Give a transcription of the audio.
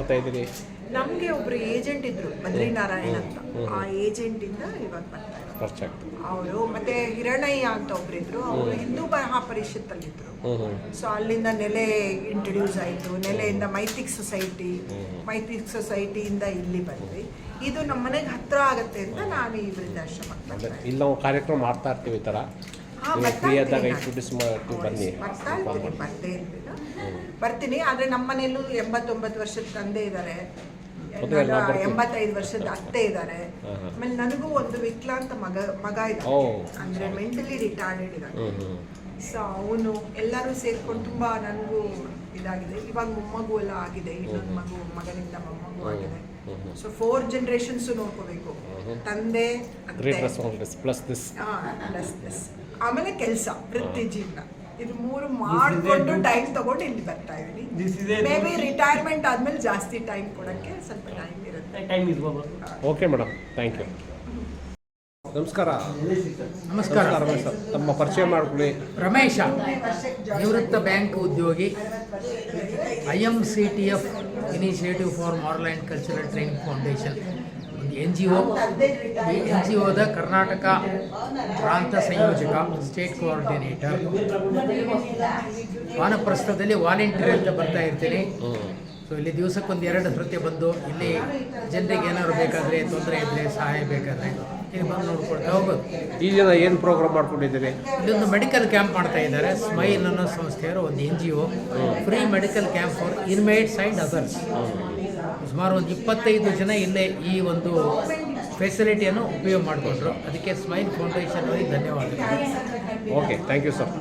ಮಾಡ್ತಾ ಇದ್ದೀರಿ? ನಮಗೆ ಒಬ್ರು ಏಜೆಂಟ್ ಇದ್ರು, ಬದ್ರಿನಾರಾಯಣ್ ಅಂತ. ಆ ಏಜೆಂಟ್ ಇಂದ ಇವಾಗ ಬರ್ತಾ ಇದ್ದಾರೆ ಖರ್ಚಾಗ್ತದೆ ಅವರು. ಮತ್ತೆ ಹಿರಣಯ್ಯ ಅಂತ ಒಬ್ರಿದ್ರು, ಅವರು ಹಿಂದೂ ಮಹಾಪರಿಷತ್ತಲ್ಲಿದ್ರು. ಸೊ ಅಲ್ಲಿಂದ ನೆಲೆ ಇಂಟ್ರೊಡ್ಯೂಸ್ ಆಯಿತು. ನೆಲೆಯಿಂದ ಮೈತ್ರಿಕ್ ಸೊಸೈಟಿಯಿಂದ ಇಲ್ಲಿ ಬಂದ್ವಿ. ಇದು ನಮ್ಮ ಮನೆಗೆ ಹತ್ರ ಆಗುತ್ತೆ ಅಂತ ನಾನು ಈ ವೃದ್ಧಾಶ್ರಮಕ್ಕೆ ಇಲ್ಲ ನಾವು ಕಾರ್ಯಕ್ರಮ ಮಾಡ್ತಾ ಇರ್ತೀವಿ ಈ ಥರ. ಬರ್ತೀನಿ. ಆದರೆ ನಮ್ಮ ಮನೆಯಲ್ಲೂ 89 ವರ್ಷದ ತಂದೆ ಇದ್ದಾರೆ, 85 ವರ್ಷದ ಅತ್ತೆ ಇದ್ದಾರೆ. ಆಮೇಲೆ ನನಗೂ ಒಂದು ವಿಕಲಾಂತ ಮಗ ಇದ್ದಾರೆ, ಅಂದರೆ ಮೆಂಟಲಿ ರಿಟಾರ್ಡೆಡ್ ಇದ್ದಾರೆ. ಸೊ ಅವನು ಎಲ್ಲರೂ ಸೇರ್ಕೊಂಡು ತುಂಬ ನನಗೂ ಇದಾಗಿದೆ. ಇವಾಗ ಮೊಮ್ಮಗು ಎಲ್ಲ ಆಗಿದೆ, ಇನ್ನೊಂದು ಮಗನಿಂದ ಮೊಮ್ಮಗು ಆಗಿದೆ. ಸೊ 4 ಜನರೇಷನ್ಸು ನೋಡ್ಕೋಬೇಕು, ತಂದೆ ಪ್ಲಸ್ ಆಮೇಲೆ ಕೆಲಸ, ವೃತ್ತಿ ಜೀವನ, ಇದು 3 ಮಾಡಿಕೊಂಡು ಟೈಮ್ ತಗೊಂಡು ಇಲ್ಲಿ ಬರ್ತಾ ಇದ್ದೀನಿ. ಮೇ ಬಿ ರಿಟೈರ್ಮೆಂಟ್ ಆದ್ಮೇಲೆ ಜಾಸ್ತಿ ಟೈಮ್ ಕೊಡೋಕ್ಕೆ ಸ್ವಲ್ಪ ಟೈಮ್ ಇರುತ್ತೆ. Okay madam, thank you. ನಮಸ್ಕಾರ. ನಮಸ್ಕಾರ ರಮೇಶ್ ಸರ್, ತಮ್ಮ ಪರಿಚಯ ಮಾಡಿಕೊಳ್ಳಿ. ರಮೇಶ, ನಿವೃತ್ತ ಬ್ಯಾಂಕ್ ಉದ್ಯೋಗಿ, IMCTF initiative for moral and cultural training foundation, ಒಂದು NGO. ಈ NGOದ ಕರ್ನಾಟಕ ಪ್ರಾಂತ ಸಂಯೋಜಕ, ಸ್ಟೇಟ್ ಕೋಆರ್ಡಿನೇಟರ್. ವಾನಪ್ರಸ್ಥದಲ್ಲಿ ವಾಲಂಟಿಯರ್ ಅಂತ ಬರ್ತಾ ಇರ್ತೀನಿ. ಸೊ ಇಲ್ಲಿ ದಿವಸಕ್ಕೊಂದು 2 ಸತಿ ಬಂದು ಇಲ್ಲಿ ಜನರಿಗೆ ಏನಾದ್ರು ಬೇಕಾದರೆ, ತೊಂದರೆ ಇದ್ದರೆ, ಸಹಾಯ ಬೇಕಾದರೆ ಇಲ್ಲಿ ಬಂದು ನೋಡ್ಕೊಳ್ತಾ ಹೋಗೋದು. ಈ ದಿನ ಏನು ಪ್ರೋಗ್ರಾಮ್ ಮಾಡ್ಕೊಂಡಿದ್ದೀರಿ? ಇಲ್ಲೊಂದು ಮೆಡಿಕಲ್ ಕ್ಯಾಂಪ್ ಮಾಡ್ತಾ ಇದ್ದಾರೆ. ಸ್ಮೈಲ್ ಅನ್ನೋ ಸಂಸ್ಥೆಯವರು, ಒಂದು NGO, free medical camp for inmates and others. ಸುಮಾರು ಒಂದು 25 ಜನ ಇಲ್ಲೇ ಈ ಒಂದು ಫೆಸಿಲಿಟಿಯನ್ನು ಉಪಯೋಗ ಮಾಡಿಕೊಂಡ್ರು. ಅದಕ್ಕೆ ಸ್ಮೈಲ್ ಫೌಂಡೇಶನ್ ಅವರಿಗೆ ಧನ್ಯವಾದ. Okay, thank you sir.